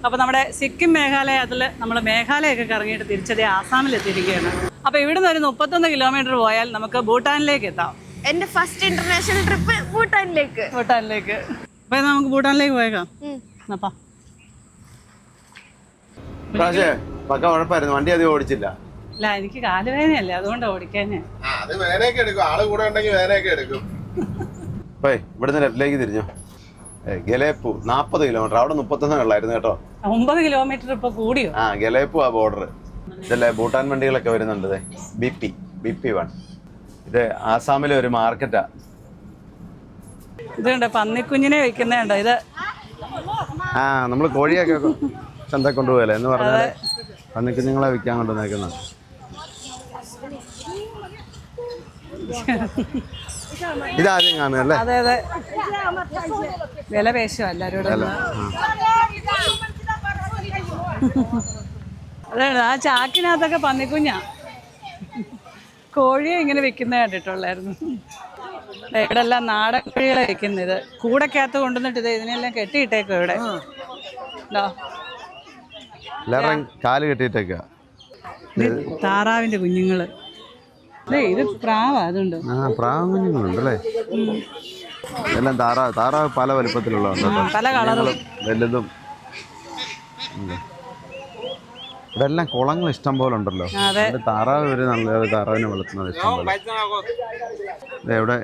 അപ്പോൾ നമ്മുടെ സിക്കിം മേഘാലയത്തിൽ നമ്മൾ മേഘാലയൊക്കെ കറങ്ങിയിട്ട് തിരിച്ചത് ആസാമിലെത്തിയിരിക്കുകയാണ്. അപ്പോൾ ഇവിടുന്ന് ഒരു 31 കിലോമീറ്റർ പോയാൽ നമുക്ക് ഭൂട്ടാനിലേക്ക് എത്താം. എൻ്റെ ഫസ്റ്റ് ഇന്റർനാഷണൽ ട്രിപ്പ് ഭൂട്ടാനിലേക്ക്. അപ്പോൾ നമുക്ക് ഭൂട്ടാനിലേക്ക് പോയേക്കാം. അപ്പം കുഴപ്പമായിരുന്നു, വണ്ടി അധികം ഓടിച്ചില്ല. അല്ല, എനിക്ക് കാലുവേദനയല്ലേ, അതുകൊണ്ട് ഓടിക്കാനേ. ഇവിടുന്ന് ലെഫ്റ്റിലേക്ക് തിരിഞ്ഞു. ഗലേപ്പു 40 കിലോമീറ്റർ, അവിടെ 31 ഉള്ളായിരുന്നു കേട്ടോ. 9 കിലോമീറ്റർ ഇപ്പൊ കൂടിയോ? ഗലേപ്പു ആ ബോർഡർ. ഇതല്ലേ ഭൂട്ടാൻ വണ്ടികളൊക്കെ വരുന്നുണ്ട്. BP1. ഇത് ആസാമിലെ ഒരു മാർക്കറ്റാ. ഇതുണ്ട് പന്നിക്കുഞ്ഞിനെ വെക്കുന്നുണ്ടോ ഇത്? നമ്മള് കോഴിയൊക്കെ ചന്ത കൊണ്ടുപോകല്ലേ എന്ന് പറഞ്ഞാല് പന്നിക്കുഞ്ഞുങ്ങളെ വിൽക്കാൻ കൊണ്ടുവന്നേക്കുന്ന. ഇതാദ്യം കാണുന്നല്ലേ? അതെ അതെ, വില പേശോ എല്ലാരോടും. അതാണ് ആ ചാക്കിനകത്തൊക്കെ പന്നിക്കുഞ്ഞാ. കോഴിയെ ഇങ്ങനെ വെക്കുന്ന കണ്ടിട്ടുള്ളായിരുന്നു. ഇവിടെ എല്ലാം നാടൻ കോഴികളെ വെക്കുന്നത്. കൂടക്കകത്ത് കൊണ്ടുവന്നിട്ട് ഇത് ഇതിനെല്ലാം കെട്ടിയിട്ടേക്കോ ഇവിടെ. കാല് കെട്ടിയിട്ടേക്ക. താറാവിന്റെ കുഞ്ഞുങ്ങള്. ഇത് പ്രാവാ, അതുണ്ട്. പ്രാവും കുഞ്ഞുങ്ങളുണ്ടല്ലേ? എല്ലാം താറാവ് പല വലിപ്പത്തിലുള്ള, പല കളറും, വലുതും. ഇവിടെ എല്ലാം കുളങ്ങൾ ഇഷ്ടം പോലെ ഉണ്ടല്ലോ. താറാവ് ഒരു നല്ലൊരു താറാവിനെ വളർത്തുന്നത് ഇഷ്ടം പോലെ. ഇവിടെ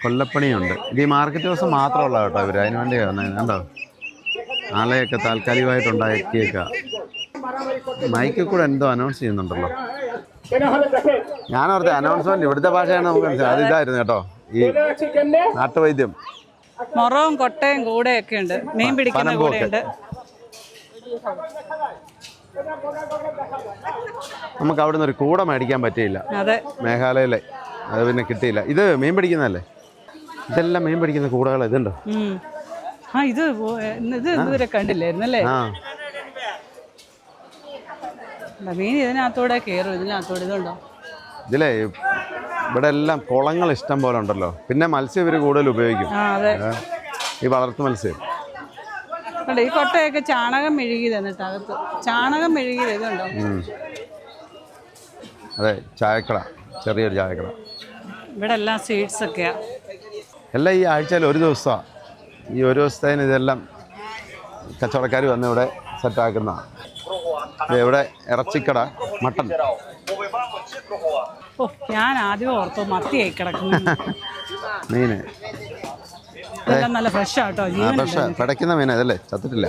കൊല്ലപ്പണിയുണ്ട്. ഇത് ഈ മാർക്കറ്റ് ദിവസം മാത്രമുള്ള കേട്ടോ ഇവര്. അതിന് വേണ്ടി കണ്ടോ ആളെയൊക്കെ താൽക്കാലികമായിട്ട് ഉണ്ടാക്കിയേക്കാം. മൈക്കിൽ കൂടെ എന്തോ അനൗൺസ് ചെയ്യുന്നുണ്ടല്ലോ. ഞാനോർത്തെ അനൗൺസ്മെന്റ് ഇവിടുത്തെ ഭാഷയാണ് നമുക്ക് മനസ്സിലായി. അത് ഇതായിരുന്നു കേട്ടോ, ഈ നാട്ടുവൈദ്യം. മൊറവും കൊട്ടയും കൂടെയൊക്കെ ഉണ്ട്, മീൻ പിടിക്കുന്ന കൂടെയുണ്ട്. നമുക്ക് അവിടെ നിന്ന് ഒരു കൂട മേടിക്കാൻ പറ്റിയില്ല മേഘാലയയിലെ. അത് പിന്നെ കിട്ടിയില്ല. ഇത് മീൻ പിടിക്കുന്നതല്ലേ? ഇതെല്ലാം മീൻ പിടിക്കുന്ന കൂടകൾ. ഇതുണ്ടോ? ഇത് ഇതുവരെ കണ്ടില്ലായിരുന്നല്ലേ? മീൻ ഇതിനകത്തൂടെ കയറും, ഇതിനകത്തൂടെ. ഇതുണ്ടോ? ഇതിലേ ഇവിടെ എല്ലാം കുളങ്ങൾ ഇഷ്ടം പോലെ ഉണ്ടല്ലോ. പിന്നെ മത്സ്യം ഇവർ കൂടുതൽ ഉപയോഗിക്കും, ഈ വളർത്തു മത്സ്യം. ഈ കൊട്ടയൊക്കെ ചാണകം മെഴുകി തന്നിട്ട് അകത്ത് ചാണകം മെഴുകി ഇതുണ്ടോ? അതെ, ചായക്കട, ചെറിയൊരു ചായക്കട. ഇവിടെ എല്ലാം സ്വീറ്റ്സ് ഒക്കെയാ. എല്ലാം ഈ ആഴ്ചയിൽ ഒരു ദിവസമാണ്. ഈ ഒരു ദിവസത്തേന് ഇതെല്ലാം കച്ചവടക്കാർ വന്ന് ഇവിടെ സെറ്റാക്കുന്നതാണ്. ഇവിടെ ഇറച്ചിക്കട, മട്ടൺ. ഞാൻ ആദ്യം ഓർത്തു മത്തിയായി കിടക്കുന്നു. മീന് നല്ല ഫ്രഷ് ആട്ടോ, ഫ്രഷ് പിടയ്ക്കുന്ന മീന ഇതല്ലേ, ചത്തിട്ടില്ല.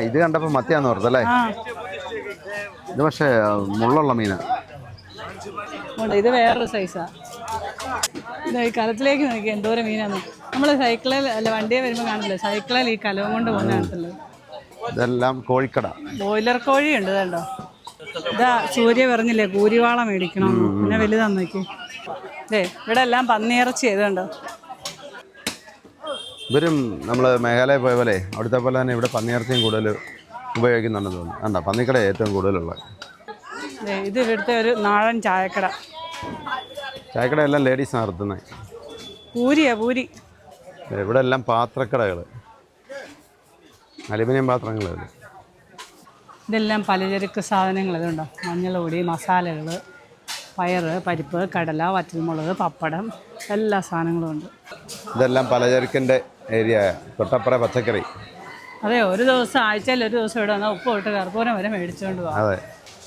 ഇത് കണ്ടപ്പോ മത്തിയാന്ന് ഓർത്തല്ലേ? ഇത് പക്ഷേ മുള്ളുള്ള മീനാ. ഇത് വേറൊരു സൈസാ. ഈ കലത്തിലേക്ക് നോക്കി എന്തോരം മീനാണ്. നമ്മള് സൈക്കിളിൽ അല്ല വണ്ടിയെ വരുമ്പോ കാണില്ലേ, സൈക്കിളിൽ ഈ കലവും കൊണ്ട് പോകുന്ന കാണത്തില്ലേ? ഇതെല്ലാം കോഴിക്കട. ബോയിലർ കോഴിയുണ്ട് കേട്ടോ. ഇതാ സൂര്യ പറഞ്ഞില്ലേ കൂരിവാള മേടിക്കണം, പിന്നെ വലുതാന്ന് നോക്കി. ഇവിടെ എല്ലാം പന്നിയിറച്ചി ചെയ്തുണ്ടോ. ഇവരും നമ്മൾ മേഘാലയ പോയ പോലെ അവിടുത്തെ പോലെ തന്നെ ഇവിടെ പന്നിയിറച്ചിയും കൂടുതൽ ഉപയോഗിക്കുന്നുണ്ടെന്ന് തോന്നുന്നു. കണ്ടോ, പന്നിക്കട ഏറ്റവും കൂടുതലുള്ളത്. ഇത് ഇവിടുത്തെ ഒരു നാടൻ ചായക്കട. ചായക്കട എല്ലാം ലേഡീസ് നടത്തുന്നത്. പൂരി. ഇവിടെ എല്ലാം പാത്രക്കടകൾ, അലുമിനിയം പാത്രങ്ങൾ. ഇതെല്ലാം പലചരക്ക് സാധനങ്ങൾ. ഇതുണ്ടോ, മഞ്ഞൾപ്പൊടി, മസാലകൾ, പയറ്, പരിപ്പ്, കടല, വറ്റൽമുളക്, പപ്പടം, എല്ലാ സാധനങ്ങളും ഉണ്ട്. ഇതെല്ലാം പലചരക്കിൻ്റെ ഏരിയ. തൊട്ടപ്പുറ പച്ചക്കറി. അതെ, ഒരു ദിവസം ആഴ്ചയിൽ ഒരു ദിവസം ഇവിടെ വന്നാൽ ഉപ്പ് തൊട്ട് കർപ്പൂരം വരെ മേടിച്ചുകൊണ്ട് പോകാം. അതെ,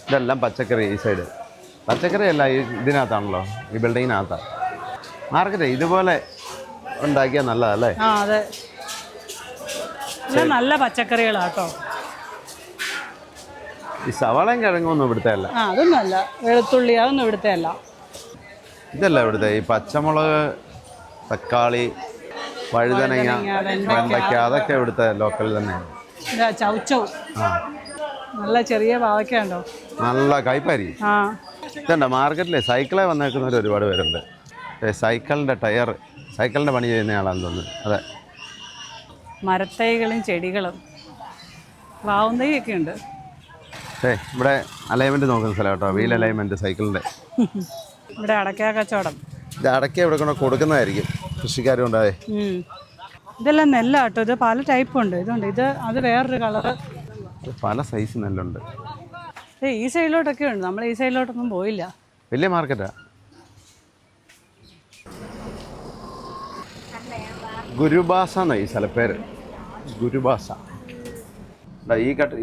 ഇതെല്ലാം പച്ചക്കറി. ഈ സൈഡ് പച്ചക്കറി അല്ല, ഈ ഇതിനകത്താണല്ലോ, ഈ ബിൽഡിങ്ങിനകത്താണ് മാർക്കറ്റ്. ഇതുപോലെ ഉണ്ടാക്കിയാൽ നല്ലതല്ലേ? അതെ, നല്ല പച്ചക്കറികളാട്ടോ. ഈ സവാളയും കിഴങ്ങൊന്നും ഇവിടുത്തെ അല്ല. അതൊന്നും അല്ല. വെളുത്തുള്ളി അതൊന്നും ഇവിടുത്തെ അല്ല. ഇതല്ല ഇവിടുത്തെ. ഈ പച്ചമുളക്, തക്കാളി, വഴുതനങ്ങ, വെണ്ടയ്ക്ക, അതൊക്കെ ഇവിടുത്തെ ലോക്കൽ തന്നെയാണ്. ചൗച്ചൗ, നല്ല ചെറിയ പാവയ്ക്ക ഉണ്ടോ, നല്ല കൈപ്പാരി. ഇതുണ്ട് മാർക്കറ്റിലെ സൈക്കിളെ വന്നേക്കുന്നവർ ഒരുപാട് പേരുണ്ട്. സൈക്കിളിൻ്റെ ടയർ, സൈക്കിളിൻ്റെ പണി ചെയ്യുന്നയാളാണെന്ന് തോന്നുന്നു. അതെ, മരത്തൈകളും ചെടികളും പ്ലാവും തൈയൊക്കെ ഉണ്ട്. ഇവിടെ അലൈൻമെൻറ്റ് നോക്കുന്ന സ്ഥലം കേട്ടോ, വീൽ അലൈൻമെൻറ്റ് സൈക്കിളിൻ്റെ. ഇവിടെ അടയ്ക്ക കച്ചവടം. ഇത് അടയ്ക്ക ഇവിടെ കൊണ്ട് കൊടുക്കുന്നതായിരിക്കും കൃഷിക്കാരും ഉണ്ടാവേ. ഇതെല്ലാം നെല്ലാട്ടോ, ഇത് പല ടൈപ്പ് ഉണ്ട്. ഇതുണ്ട്, ഇത് അത് വേറൊരു കളറ്, പല സൈസ് നെല്ലുണ്ട്. ഈ സൈഡിലോട്ടൊക്കെ ഉണ്ട്, നമ്മൾ ഈ സൈഡിലോട്ടൊന്നും പോയില്ല. വലിയ മാർക്കറ്റാ. ഗുരുബാസ എന്നാ ഈ സ്ഥലപ്പേര്, ഗുരുബാസ.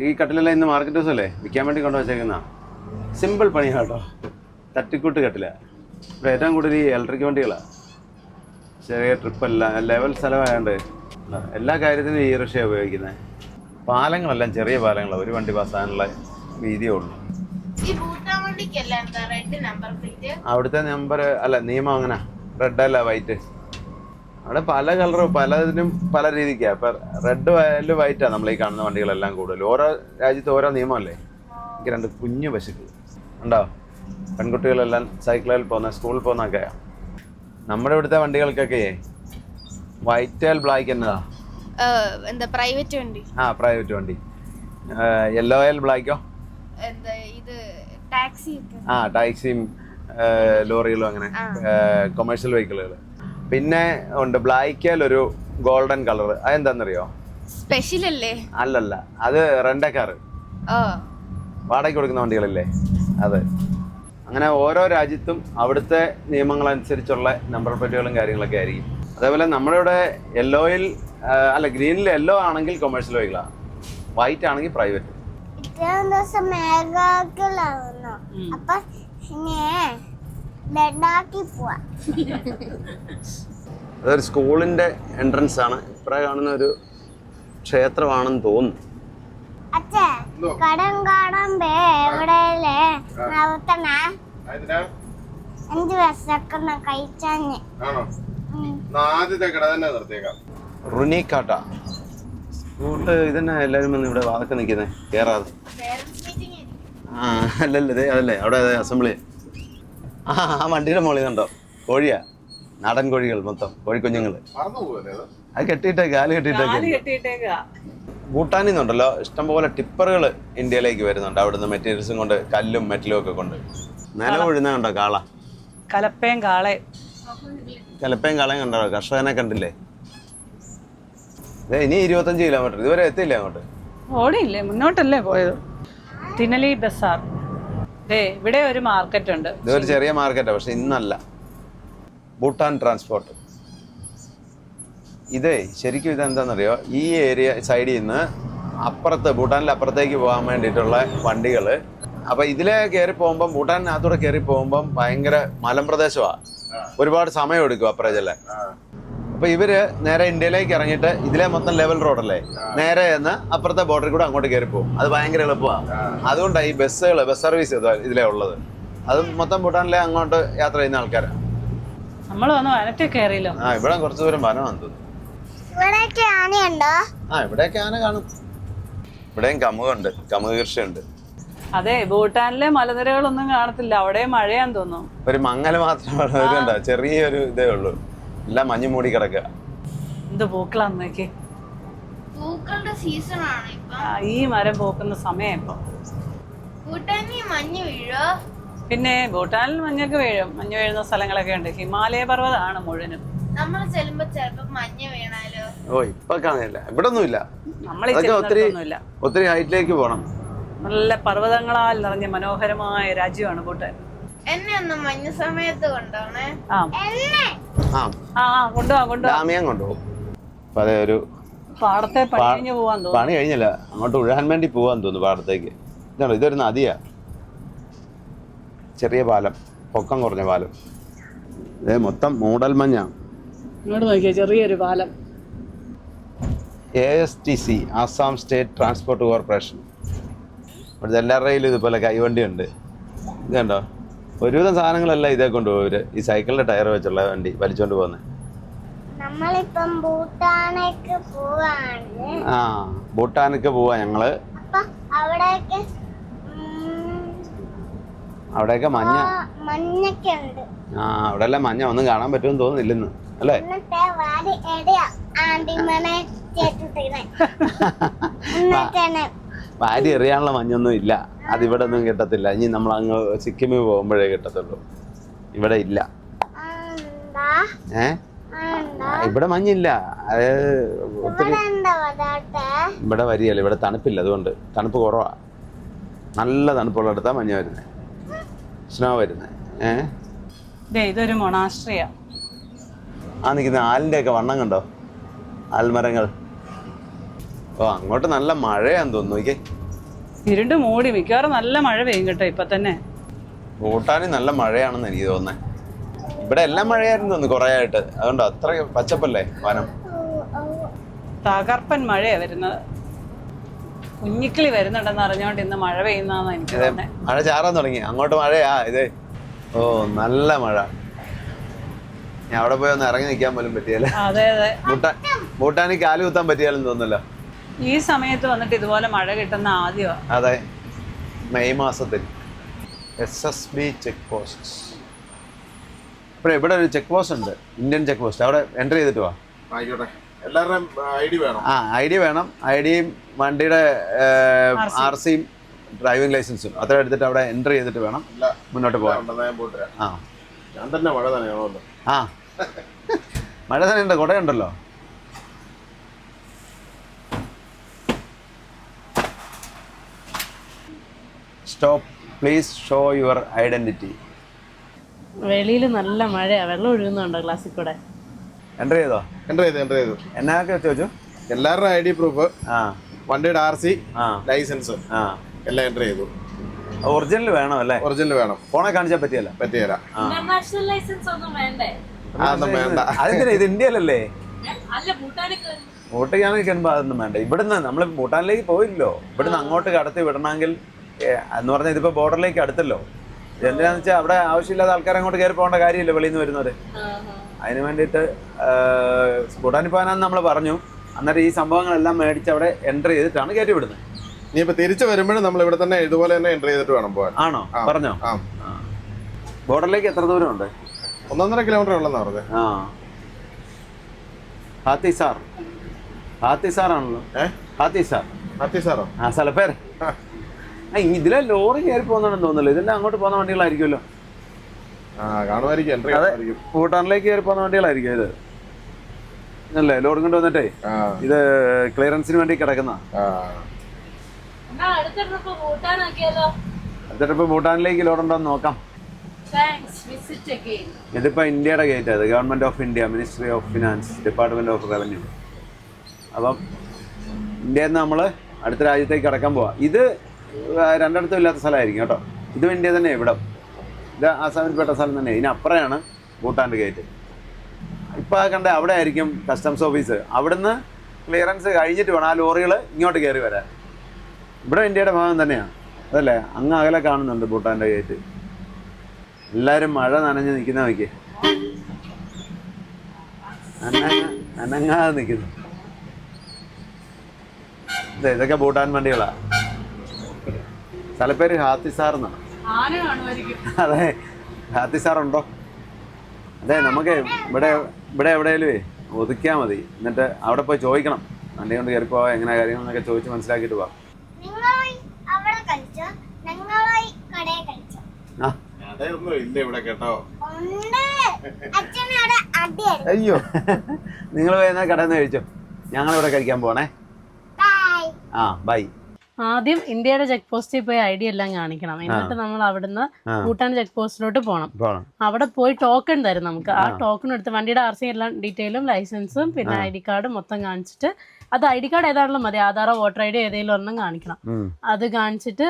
ഈ കട്ടിലെല്ലാം ഇന്ന് മാർക്കറ്റ് ദിവസമല്ലേ വിൽക്കാൻ വേണ്ടി കൊണ്ടുവച്ചേക്കുന്ന സിമ്പിൾ പണിയാണ് കേട്ടോ, തട്ടിക്കൂട്ട് കട്ടില. ഇവിടെ ഏറ്റവും കൂടുതൽ ഈ ഇലക്ട്രിക് വണ്ടികളാണ്. ചെറിയ ട്രിപ്പല്ല, ലെവൽ സ്ഥലമായതുകൊണ്ട് എല്ലാ കാര്യത്തിനും ഈ റിക്ഷയാണ് ഉപയോഗിക്കുന്നത്. പാലങ്ങളെല്ലാം ചെറിയ പാലങ്ങളാണ്, ഒരു വണ്ടി പാസ്സാനുള്ള വീതിയേ ഉള്ളൂ. അവിടുത്തെ നമ്പർ അല്ല, നിയമം അങ്ങനെ റെഡ് അല്ല വൈറ്റ്. അവിടെ പല കളറും പലതിനും പല രീതിക്കാണ്. ഇപ്പം റെഡ് ആയാലും വൈറ്റാണ് നമ്മൾ ഈ കാണുന്ന വണ്ടികളെല്ലാം കൂടുതൽ. ഓരോ രാജ്യത്ത് ഓരോ നിയമമല്ലേ. എനിക്ക് 2 കുഞ്ഞു പശുക്കൾ ഉണ്ടോ, പെൺകുട്ടികളെല്ലാം സൈക്കിളിൽ പോകുന്ന സ്കൂളിൽ പോകുന്നൊക്കെയാണ്. നമ്മുടെ ഇവിടുത്തെ വണ്ടികൾക്കൊക്കെ വൈറ്റ് ആയാൽ ബ്ലാക്ക് എന്നതാ പ്രൈവറ്റ് വണ്ടി. പ്രൈവറ്റ് വണ്ടി. യെല്ലോ ആയാൽ ബ്ലാക്കോ? ടാക്സിയും ലോറികളും അങ്ങനെ കൊമേഴ്ഷ്യൽ വെഹിക്കിളുകൾ. പിന്നെ ഉണ്ട് ബ്ലാക്കിൽ ഒരു ഗോൾഡൻ കളർ. അതെന്താണെന്നറിയോ? സ്പെഷ്യൽ അല്ലേ? അല്ലല്ല, അത് റെന്റക്കാർ, വാടകയ്ക്ക് കൊടുക്കുന്ന വണ്ടികളല്ലേ അത്. അങ്ങനെ ഓരോ രാജ്യത്തും അവിടുത്തെ നിയമങ്ങളനുസരിച്ചുള്ള നമ്പർ പ്ലേറ്റുകളും കാര്യങ്ങളൊക്കെ ആയിരിക്കും. അതേപോലെ നമ്മുടെ ഇവിടെ യെല്ലോയിൽ അല്ല ഗ്രീനിൽ യെല്ലോ ആണെങ്കിൽ കൊമേഴ്ഷ്യൽ വെഹിക്കിളാണ്, വൈറ്റ് ആണെങ്കിൽ പ്രൈവറ്റ്. അതൊരു സ്കൂളിന്റെ എൻട്രൻസ് ആണ്. ഇപ്പറ കാണുന്ന ഒരു ക്ഷേത്രമാണെന്ന് തോന്നുന്നു. റുനിക്കാട്ട സ്കൂട്ട് ഇതന്നെ എല്ലാവരും വന്ന് ഇവിടെ വാതൊക്കെ നിൽക്കുന്നേ, കേറാതെ. അല്ലല്ലേ, അതല്ലേ അവിടെ അസംബ്ലി. ആ വണ്ടിയുടെ മുകളിൽ കണ്ടോ, കോഴിയാ, നാടൻ കോഴികൾ മൊത്തം, കോഴിക്കുഞ്ഞുങ്ങൾ. അത് കെട്ടിയിട്ടേക്ക്, കാല് കെട്ടിയിട്ടേക്ക്. ഭൂട്ടാനിൽ നിന്നുണ്ടല്ലോ ഇഷ്ടംപോലെ ടിപ്പറുകൾ ഇന്ത്യയിലേക്ക് വരുന്നുണ്ട്. അവിടുന്ന് മെറ്റീരിയൽസും കൊണ്ട്, കല്ലും മെറ്റലും ഒക്കെ കൊണ്ട്. നില ഒഴുന്ന കണ്ടോ കാള, കലപ്പയും കാളയും കണ്ടോ, കർഷകനെ കണ്ടില്ലേ? ഇനി 25 കിലോമീറ്റർ ഇതുവരെ എത്തിയില്ലേ അങ്ങോട്ട്? ഓടിയില്ലേ, മുന്നോട്ടല്ലേ പോയത്. തിനലി ബസാർ. ഇവിടെ ഒരു മാർക്കറ്റ് ഉണ്ട്, ഇതൊരു ചെറിയ മാർക്കറ്റാണ്, പക്ഷെ ഇന്നല്ല. ഭൂട്ടാൻ ട്രാൻസ്പോർട്ട്. ഇതേ ശരിക്കും ഇതെന്താണെന്നറിയോ, ഈ ഏരിയ സൈഡിൽ നിന്ന് അപ്പുറത്ത് ഭൂട്ടാനിൽ അപ്പുറത്തേക്ക് പോകാൻ വേണ്ടിയിട്ടുള്ള വണ്ടികൾ. അപ്പം ഇതിലെ കയറി പോകുമ്പം, ഭൂട്ടാനകത്തൂടെ കയറി പോകുമ്പം ഭയങ്കര മലമ്പ്രദേശമാണ്, ഒരുപാട് സമയം എടുക്കും അപ്പുറം ചെല്ലാൻ. അപ്പൊ ഇവര് നേരെ ഇന്ത്യയിലേക്ക് ഇറങ്ങിയിട്ട് ഇതിലെ മൊത്തം ലെവൽ റോഡല്ലേ, നേരെ എന്ന് അപ്പുറത്തെ ബോർഡറിൽ കൂടെ അങ്ങോട്ട് കയറി പോകും. അത് ഭയങ്കര എളുപ്പമാണ്. അതുകൊണ്ടാണ് ഈ ബസ് സർവീസ് ഇതിലേ ഉള്ളത്. അത് മൊത്തം ഭൂട്ടാനിലെ അങ്ങോട്ട് യാത്ര ചെയ്യുന്ന ആൾക്കാരാണ്. ഇവിടെ കുറച്ചു ദൂരം വനമാണെന്ന് തോന്നുന്നു. ഇവിടെയൊക്കെ ആന കാണും. ഇവിടെയും കമുകുണ്ട്, കമുക് കൃഷിയുണ്ട്. അതെ, ഭൂട്ടാനിലെ മലനിരകളൊന്നും കാണത്തില്ല, അവിടെ മഴയാന്ന് തോന്നുന്നു. ഒരു മങ്ങല് മാത്രമേ, ചെറിയൊരു ഇതേ ഉള്ളൂ, എല്ലാം മഞ്ഞ് മൂടി കിടക്കുക. എന്ത് പൂക്കളാന്നേക്ക്, പൂക്കളുടെ സീസൺ ആണ് ഇപ്പൊ. ഈ മരം പൂക്കുന്ന സമയം ഇപ്പൊ. ഭൂട്ടാനിൽ മഞ്ഞ് വീഴോ? പിന്നെ ഭൂട്ടാനിൽ മഞ്ഞൊക്കെ വീഴും. മഞ്ഞ് വീഴുന്ന സ്ഥലങ്ങളൊക്കെ ഉണ്ട്. ഹിമാലയ പർവ്വതമാണ് മുഴുവനും. നമ്മൾ ചെല്ലുമ്പോ ചിലപ്പോ മഞ്ഞ് വീണാലോ? ഇപ്പൊ കാണില്ല, ഇവിടെ ഒന്നുമില്ല. ഒത്തിരി ഹൈറ്റിലേക്ക് പോണം. നല്ല പർവ്വതങ്ങളാൽ നിറഞ്ഞ മനോഹരമായ രാജ്യമാണ് ഭൂട്ടാൻ. എന്നെ ഒന്ന് മഞ്ഞ സമയത്ത് കൊണ്ടുപോണേ. കൊണ്ടുപോകും. അതെ, ഒരു പാടത്തെ പണി കഴിഞ്ഞില്ല, അങ്ങോട്ട് ഉഴാൻ വേണ്ടി പോവാൻ തോന്നുന്നു പാടത്തേക്ക്. ഇതാണ്, ഇതൊരു നദിയാ, ചെറിയ പാലം, പൊക്കം കുറഞ്ഞ പാലം. ഇതേ മൊത്തം മൂടൽ മഞ്ഞാണ്. ഇങ്ങോട്ട് നോക്കിയാ ചെറിയൊരു പാലം. ASTC, Assam state transport corporation. ഇവിടുത്തെ എല്ലാവരുടെയും ഇതുപോലെ കൈവണ്ടി ഉണ്ട്. ഇത് കണ്ടോ, ഒരുവിധം സാധനങ്ങളെല്ലാം ഇതേ കൊണ്ടുപോകും. ഈ സൈക്കിളിന്റെ ടയർ വെച്ചുള്ള വണ്ടി വലിച്ചോണ്ട് പോകുന്നത്. ഭൂട്ടാനൊക്കെ പോവാ ഞങ്ങള്. അവിടെയൊക്കെ മഞ്ഞ, അവിടെ എല്ലാം മഞ്ഞ. ഒന്നും കാണാൻ പറ്റുമെന്ന് തോന്നുന്നില്ലെന്ന് അല്ലേ? വാരി എറിയാനുള്ള മഞ്ഞൊന്നും ഇല്ല. അതിവിടെ ഒന്നും കിട്ടത്തില്ല. ഇനി നമ്മൾ അങ്ങ് സിക്കിമിൽ പോകുമ്പോഴേ കിട്ടത്തുള്ളൂ. ഇവിടെ ഇല്ല. ഇവിടെ മഞ്ഞില്ല. അത് ഒത്തിരി ഇവിടെ വരികയല്ല. ഇവിടെ തണുപ്പില്ല. അതുകൊണ്ട് തണുപ്പ് കുറവാ. നല്ല തണുപ്പുള്ളിടത്താ മഞ്ഞ് വരുന്നത്, സ്നോ വരുന്നത്. ഇതൊരു മൊണാസ്ട്രിയാ. ആ നിൽക്കുന്ന ആലിൻ്റെ ഒക്കെ വണ്ണം കണ്ടോ, ആൽമരങ്ങൾ. ഓ അങ്ങോട്ട് നല്ല മഴയാന്ന് തോന്നുന്നു. നോക്കിയേ, ഇരുണ്ട് മൂടി. മിക്കവാറും നല്ല മഴ പെയ്യും കേട്ടോ ഇപ്പൊ തന്നെ. ഭൂട്ടാനിൽ നല്ല മഴയാണെന്ന് എനിക്ക് തോന്നുന്നത്. ഇവിടെ എല്ലാം മഴയായിരുന്നു തോന്നുന്നു കുറേ ആയിട്ട്. അതുകൊണ്ട് അത്ര പച്ചപ്പല്ലേ വനം. തകർപ്പൻ മഴയാ വരുന്നത്. കുഞ്ഞിക്കിളി വരുന്നുണ്ടെന്ന് അറിഞ്ഞോണ്ട് ഇന്ന് മഴ പെയ്യുന്നതാന്ന് എനിക്ക് തോന്നുന്നത്. മഴ ചാറാൻ തുടങ്ങി. അങ്ങോട്ട് മഴയാ ഇത്. ഓ നല്ല മഴ. ഞാൻ അവിടെ പോയി ഒന്ന് ഇറങ്ങി നിൽക്കാൻ പോലും പറ്റിയല്ലേ. അതെ അതെ. ഭൂട്ടാനിൽ കാല് കുത്താൻ പറ്റിയാലും തോന്നുന്നല്ലോ. ഈ സമയത്ത് വന്നിട്ട് ഇതുപോലെ മഴ കിട്ടുന്ന ആദ്യമാ. അതെ, മെയ് മാസത്തിൽ. SSB check post. ഇപ്പോൾ ഇവിടെ ഒരു ചെക്ക് പോസ്റ്റ് ഉണ്ട്, ഇന്ത്യൻ ചെക്ക് പോസ്റ്റ്. അവിടെ എൻട്രി ചെയ്തിട്ട് വാ. ആയിക്കോട്ടെ. എല്ലാവരുടെയും ID വേണം. ID വേണം. IDയും വണ്ടിയുടെ RCയും ഡ്രൈവിംഗ് ലൈസൻസും അത്ര എടുത്തിട്ട് അവിടെ എൻട്രി ചെയ്തിട്ട് വേണം മുന്നോട്ട് പോകാൻ. ഞാൻ തന്നെ മഴ തന്നെയാണല്ലോ. ആ മഴ തന്നെ ഉണ്ട്. കുടയുണ്ടല്ലോ. Stop please show your identity. വെളിയിൽ നല്ല മഴയാ, വെള്ളം ഒഴുകുന്നുണ്ടോ ക്ലാസ്സിൽ കൂടെ? എൻട്രി ചെയ്തോ? എൻട്രി ചെയ്തു. എന്നൊക്കെ ചോദിച്ചു? എല്ലാവരുടെ ID പ്രൂഫ്, വണ്ടിയുടെ RC, ലൈസൻസ് എല്ലാം എൻട്രി ചെയ്തു. ഒറിജിനൽ വേണം അല്ലേ? ഒറിജിനൽ വേണം. ഫോണെ കാണിച്ചാൽ പറ്റിയല്ല? പറ്റിയല്ല. ഇന്റർനാഷണൽ ലൈസൻസ് ഒന്നും വേണ്ടേ? അതൊന്നും വേണ്ട. അതിന് ഇത് ഇന്ത്യയിലല്ലേ? അല്ല, ഭൂട്ടാനിക്ക് ഭൂട്ടാനിൽ അതൊന്നും വേണ്ട. ഇവിടുന്ന് നമ്മൾ ഭൂട്ടാനിലേക്ക് പോയില്ലോ. ഇവിടുന്ന് അങ്ങോട്ട് കടത്തി വിടണമെങ്കിൽ എന്ന് പറഞ്ഞാൽ ഇതിപ്പോ ബോർഡറിലേക്ക് അടുത്തല്ലോ. എന്തിനാന്ന് വെച്ചാൽ അവിടെ ആവശ്യമില്ലാത്ത ആൾക്കാർ അങ്ങോട്ട് കയറി പോകേണ്ട കാര്യമില്ല വെളിയിൽ നിന്ന് വരുന്നത്. അതിന് വേണ്ടിയിട്ട് ഭൂട്ടാനിൽ പോകാനാന്ന് നമ്മൾ പറഞ്ഞു. അന്നേരം ഈ സംഭവങ്ങളെല്ലാം മേടിച്ച് അവിടെ എൻട്രി ചെയ്തിട്ടാണ് കയറ്റി വിടുന്നത്. ഇനിയിപ്പോ തിരിച്ചു വരുമ്പോഴും നമ്മൾ ഇവിടെ തന്നെ ഇതുപോലെ തന്നെ എൻട്രി ചെയ്തിട്ട് വേണം പോകാൻ. ആണോ? പറഞ്ഞോ? ബോർഡറിലേക്ക് എത്ര ദൂരം ഉണ്ട്? 1.5 കിലോമീറ്റർ ഉള്ളെന്നാ പറഞ്ഞത്. ഹാത്തിസാർ ആണല്ലോ. ഹാത്തിസാറോ? ആ സ്ഥലപ്പേര്. ഇതിലെ ലോറി കയറി പോകുന്നുണ്ടെന്ന് തോന്നുന്നല്ലോ. ഇതെല്ലാം അങ്ങോട്ട് പോകുന്ന വണ്ടികളായിരിക്കുമല്ലോ. ഭൂട്ടാനിലേക്ക് കയറി പോകുന്ന വണ്ടികളായിരിക്കും ഇത് അല്ലേ? ലോഡ് കൊണ്ട് വന്നിട്ടേ ഇത് ക്ലിയറൻസിന് വേണ്ടി കിടക്കുന്ന. അടുത്ത ട്രിപ്പ് ഭൂട്ടാനിലേക്ക് ലോഡ് ഉണ്ടോ എന്ന് നോക്കാം. ഇതിപ്പോ ഇന്ത്യയുടെ ഗേറ്റ്. അത് government of India, ministry of finance, department of revenue. അപ്പം ഇന്ത്യയിൽ നിന്ന് നമ്മൾ അടുത്ത രാജ്യത്തേക്ക് കടക്കാൻ പോവാം. ഇത് രണ്ടിടത്തും ഇല്ലാത്ത സ്ഥലമായിരിക്കും കേട്ടോ. ഇതും ഇന്ത്യ തന്നെ. ഇവിടെ ഇത് ആസാമിൽപ്പെട്ട സ്ഥലം തന്നെ. ഇതിനപ്പുറമാണ് ഭൂട്ടാൻ്റെ ഗേറ്റ്. ഇപ്പോൾ കണ്ട അവിടെ ആയിരിക്കും കസ്റ്റംസ് ഓഫീസ്. അവിടുന്ന് ക്ലിയറൻസ് കഴിഞ്ഞിട്ട് വേണം ആ ലോറികൾ ഇങ്ങോട്ട് കയറി വരാൻ. ഇവിടെ ഇന്ത്യയുടെ ഭാഗം തന്നെയാണ് അതല്ലേ? അങ്ങ് അകലെ കാണുന്നുണ്ട് ഭൂട്ടാൻ്റെ ഗേറ്റ്. എല്ലാവരും മഴ നനഞ്ഞ് നിൽക്കുന്ന നോക്കിയേ, അനങ്ങാതെ നിൽക്കുന്നു. ഇതൊക്കെ ഭൂട്ടാൻ വണ്ടികളാ. സ്ഥലപ്പേര് ഹാത്തിസാർ എന്നാണ്. അതെ, ഹാത്തിസാർ ഉണ്ടോ? അതെ, നമുക്ക് ഇവിടെ എവിടെയെങ്കിലും ഒതുക്കിയാൽ മതി. എന്നിട്ട് അവിടെ പോയി ചോദിക്കണം. വണ്ടി കൊണ്ട് കയറി പോവാ എങ്ങനെ കാര്യങ്ങളെന്നൊക്കെ ചോദിച്ച് മനസ്സിലാക്കിയിട്ട് പോവാം. അയ്യോ, നിങ്ങൾ പോയി എന്നാൽ കടയിൽ നിന്ന് കഴിച്ചോ. ഞങ്ങളിവിടെ കഴിക്കാൻ പോണേ. ബൈ. ആദ്യം ഇന്ത്യയുടെ ചെക്ക് പോസ്റ്റിൽ പോയി ID എല്ലാം കാണിക്കണം. എന്നിട്ട് നമ്മൾ അവിടുന്ന് ഭൂട്ടാൻ ചെക്ക് പോസ്റ്റിലോട്ട് പോകണം. അവിടെ പോയി ടോക്കൺ തരും നമുക്ക്. ആ ടോക്കൺ എടുത്ത് വണ്ടിയുടെ RC എല്ലാം ഡീറ്റെയിലും ലൈസൻസും പിന്നെ ID കാർഡും മൊത്തം കാണിച്ചിട്ട്, അത് ID കാർഡ് ഏതാണെങ്കിലും മതി, ആധാറോ വോട്ടർ ID ഏതെങ്കിലും ഒരെണ്ണം കാണിക്കണം. അത് കാണിച്ചിട്ട്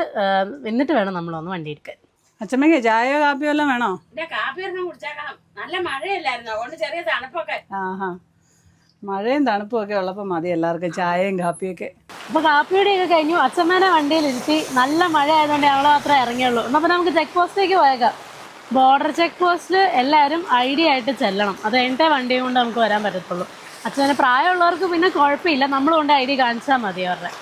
എന്നിട്ട് വേണം നമ്മളൊന്ന് വണ്ടി എടുക്കാൻ. അച്ഛമ്മക്ക് ചായയോ കാപ്പിയോ എല്ലാം വേണോ? കാപ്പി കുടിച്ചേക്കാം. നല്ല മഴയല്ലായിരുന്നു, അതുകൊണ്ട് ചെറിയ തണുപ്പൊക്കെ. മഴയും തണുപ്പും ഒക്കെ ഉള്ളപ്പോൾ മതി എല്ലാവർക്കും ചായയും കാപ്പിയൊക്കെ. അപ്പൊ കാപ്പിയുടെയൊക്കെ കഴിഞ്ഞു. അച്ഛമ്മേനെ വണ്ടിയിലിരുത്തി. നല്ല മഴ ആയതുകൊണ്ട് ഞങ്ങൾ മാത്രമേ ഇറങ്ങിയുള്ളൂ. എന്നപ്പോൾ നമുക്ക് ചെക്ക് പോസ്റ്റിലേക്ക് പോയേക്കാം. ബോർഡർ ചെക്ക് പോസ്റ്റിൽ എല്ലാവരും ID ആയിട്ട് ചെല്ലണം. അത് കഴിഞ്ഞിട്ടേ വണ്ടിയും കൊണ്ട് നമുക്ക് വരാൻ പറ്റത്തുള്ളൂ. അച്ഛനെ പ്രായമുള്ളവർക്ക് പിന്നെ കുഴപ്പമില്ല, നമ്മൾ കൊണ്ട് ID കാണിച്ചാൽ മതി അവരുടെ.